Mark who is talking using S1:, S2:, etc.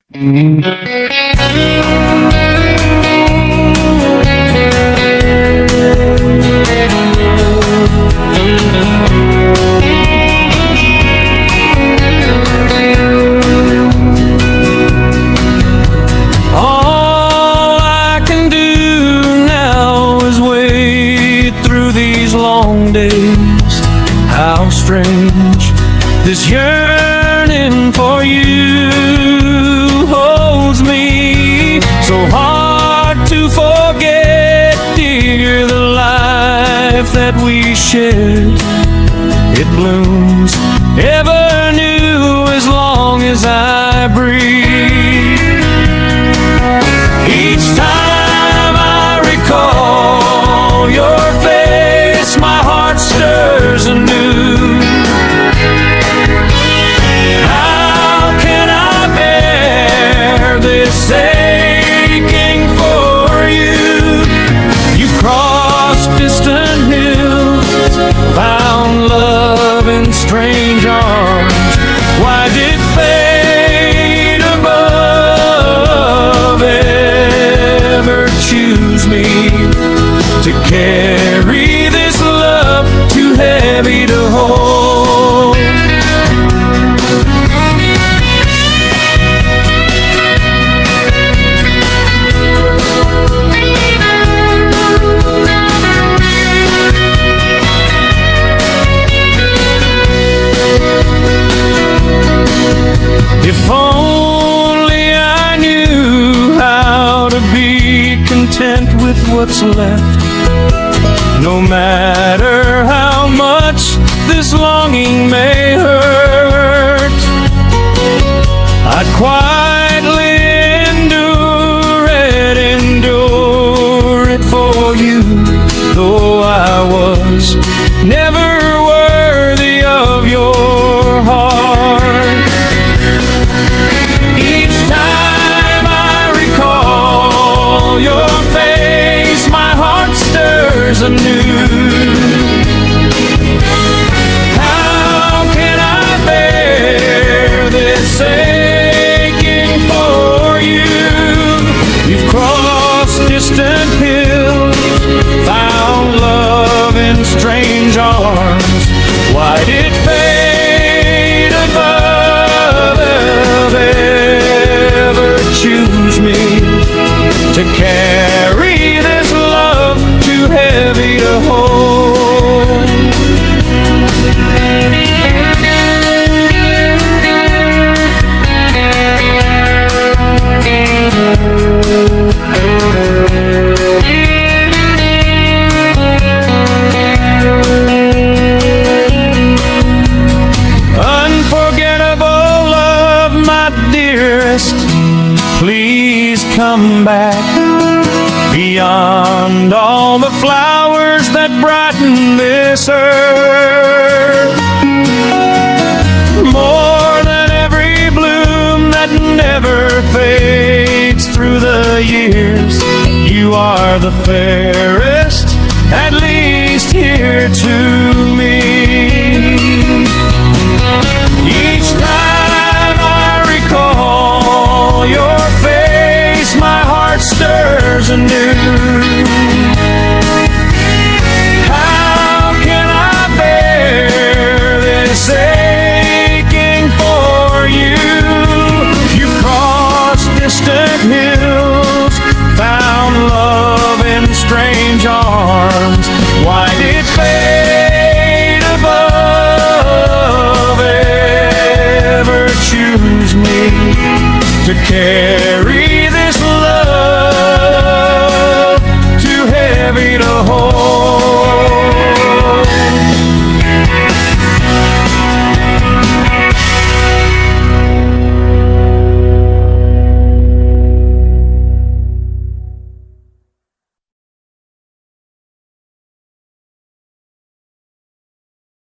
S1: All I can do now is wait through these long days. How strange this yearning for you holds me. So hard to forget, dear, the life that we shared. It blooms ever new as long as I breathe. Each time I recall your face, my heart stirs anew. How can I bear this aching for you? You've crossed distant hills, found love in strange arms. Why did fate above ever choose me to carry this love too heavy to hold? If only I knew how to be content with what's left, no matter how much this longing may hurt. I'd quietly endure it for you, though I was never worthy of your heart. Each time I recall your face, my heart stirs anew. How can I bear this aching for you? You've crossed distant hills, found love in strange arms. Why did fate above ever choose me to carry this love too heavy to hold? Unforgettable love, my dearest, please come back. Beyond all the flowers that brighten this earth, more than every bloom that never fades through the years, you are the fairest, at least here to me. Each time I recall your face, my heart stirs anew. How can I bear this aching for you? You crossed distant hills, found love in strange arms. Why did fate above ever choose me to carry